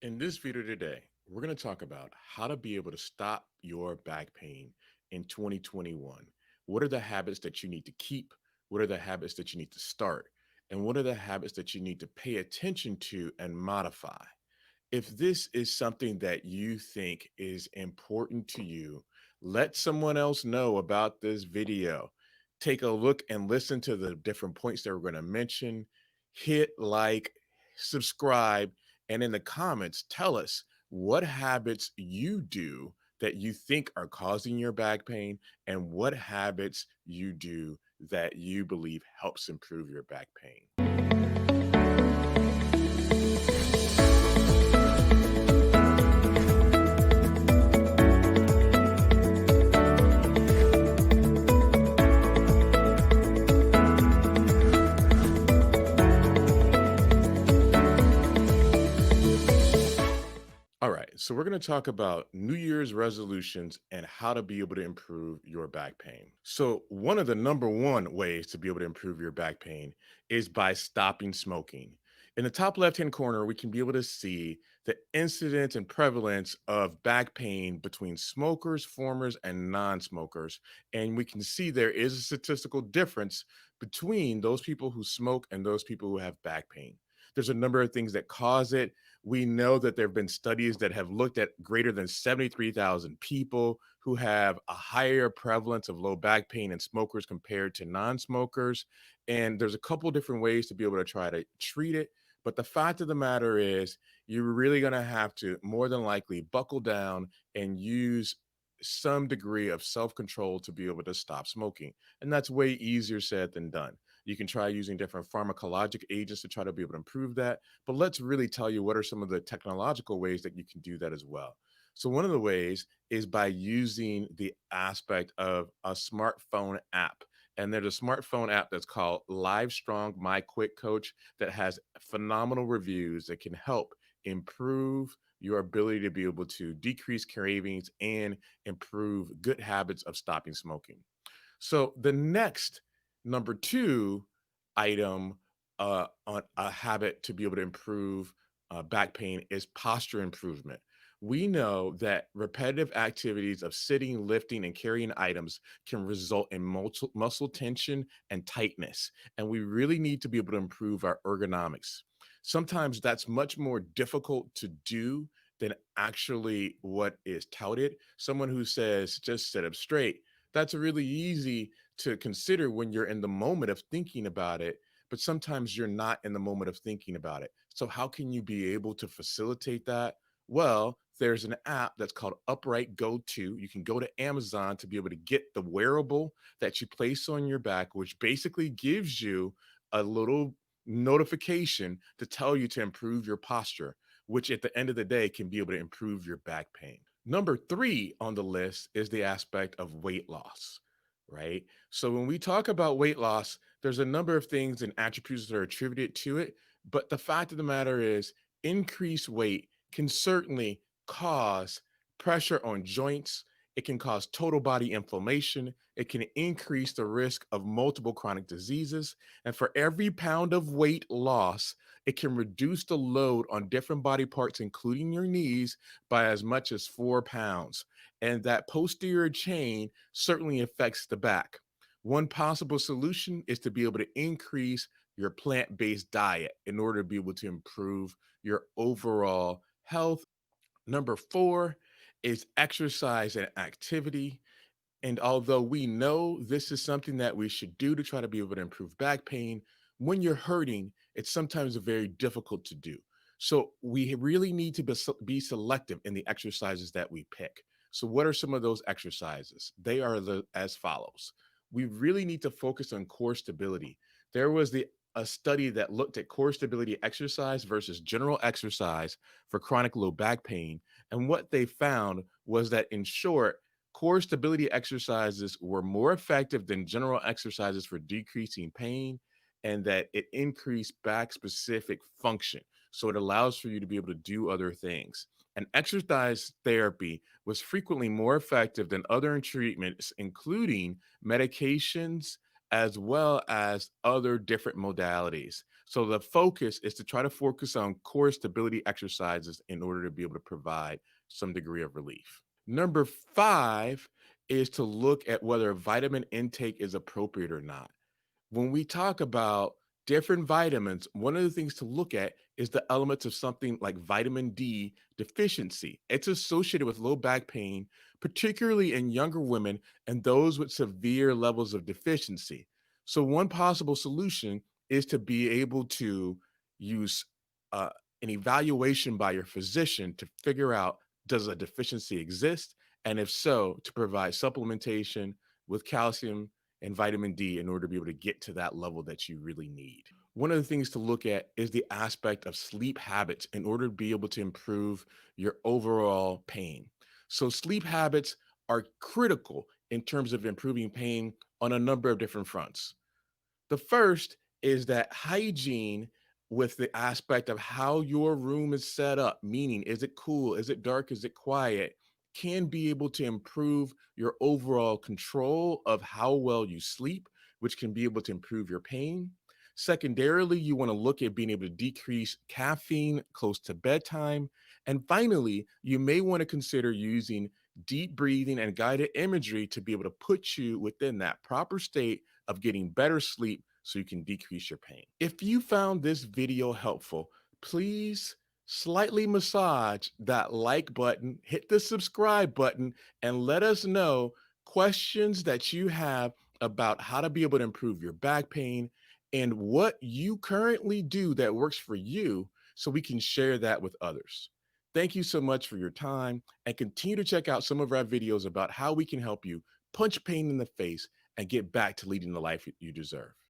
In this video today, we're going to talk about how to be able to stop your back pain in 2021. What are the habits that you need to keep? What are the habits that you need to start? And what are the habits that you need to pay attention to and modify? If this is something that you think is important to you, let someone else know about this video. Take a look and listen to the different points that we're going to mention. Hit like, subscribe, and in the comments, tell us what habits you do that you think are causing your back pain and what habits you do that you believe helps improve your back pain. All right, so we're going to talk about New Year's resolutions and how to be able to improve your back pain. So, one of the number one ways to be able to improve your back pain is by stopping smoking. In the top left hand corner, we can be able to see the incidence and prevalence of back pain between smokers, formers, and non smokers. And we can see there is a statistical difference between those people who smoke and those people who have back pain. There's a number of things that cause it. We know that there have been studies that have looked at greater than 73,000 people who have a higher prevalence of low back pain in smokers compared to non smokers. And there's a couple different ways to be able to try to treat it. But the fact of the matter is, you're really going to have to more than likely buckle down and use some degree of self control to be able to stop smoking. And that's way easier said than done. You can try using different pharmacologic agents to try to be able to improve that. But let's really tell you what are some of the technological ways that you can do that as well. So, one of the ways is by using the aspect of a smartphone app. And there's a smartphone app that's called Livestrong My Quick Coach that has phenomenal reviews that can help improve your ability to be able to decrease cravings and improve good habits of stopping smoking. So the next number two item on a habit to be able to improve back pain is posture improvement. We know that repetitive activities of sitting, lifting, and carrying items can result in muscle tension and tightness. And we really need to be able to improve our ergonomics. Sometimes that's much more difficult to do than actually what is touted. Someone who says, just sit up straight, that's really easy to consider when you're in the moment of thinking about it, but sometimes you're not in the moment of thinking about it. So, how can you be able to facilitate that? Well, there's an app that's called Upright Go To. You can go to Amazon to be able to get the wearable that you place on your back, which basically gives you a little notification to tell you to improve your posture, which at the end of the day can be able to improve your back pain. Number three on the list is the aspect of weight loss, right? So when we talk about weight loss, there's a number of things and attributes that are attributed to it. But the fact of the matter is, increased weight can certainly cause pressure on joints. It can cause total body inflammation. It can increase the risk of multiple chronic diseases. And for every pound of weight loss, it can reduce the load on different body parts, including your knees, by as much as 4 pounds. And that posterior chain certainly affects the back. One possible solution is to be able to increase your plant based diet in order to be able to improve your overall health. Number four is exercise and activity. And although we know this is something that we should do to try to be able to improve back pain, when you're hurting, it's sometimes very difficult to do. So we really need to be selective in the exercises that we pick. So what are some of those exercises? They are as follows. We really need to focus on core stability. There was the a study that looked at core stability exercise versus general exercise for chronic low back pain. And what they found was that, in short, core stability exercises were more effective than general exercises for decreasing pain, and that it increased back specific function. So it allows for you to be able to do other things. And exercise therapy was frequently more effective than other treatments, including medications as well as other different modalities. So the focus is to try to focus on core stability exercises in order to be able to provide some degree of relief. Number five is to look at whether vitamin intake is appropriate or not. When we talk about different vitamins, one of the things to look at is the elements of something like vitamin D deficiency. It's associated with low back pain, particularly in younger women and those with severe levels of deficiency. So, one possible solution is to be able to use uh, an evaluation by your physician to figure out, does a deficiency exist? And if so, to provide supplementation with calcium and vitamin D in order to be able to get to that level that you really need. One of the things to look at is the aspect of sleep habits in order to be able to improve your overall pain. So, sleep habits are critical in terms of improving pain on a number of different fronts. The first is that hygiene with the aspect of how your room is set up, meaning is it cool, is it dark, is it quiet, can be able to improve your overall control of how well you sleep, which can be able to improve your pain. Secondarily, you want to look at being able to decrease caffeine close to bedtime. And finally, you may want to consider using deep breathing and guided imagery to be able to put you within that proper state of getting better sleep so you can decrease your pain. If you found this video helpful, please slightly massage that like button, hit the subscribe button, and let us know questions that you have about how to be able to improve your back pain and what you currently do that works for you so we can share that with others. Thank you so much for your time and continue to check out some of our videos about how we can help you punch pain in the face and get back to leading the life you deserve.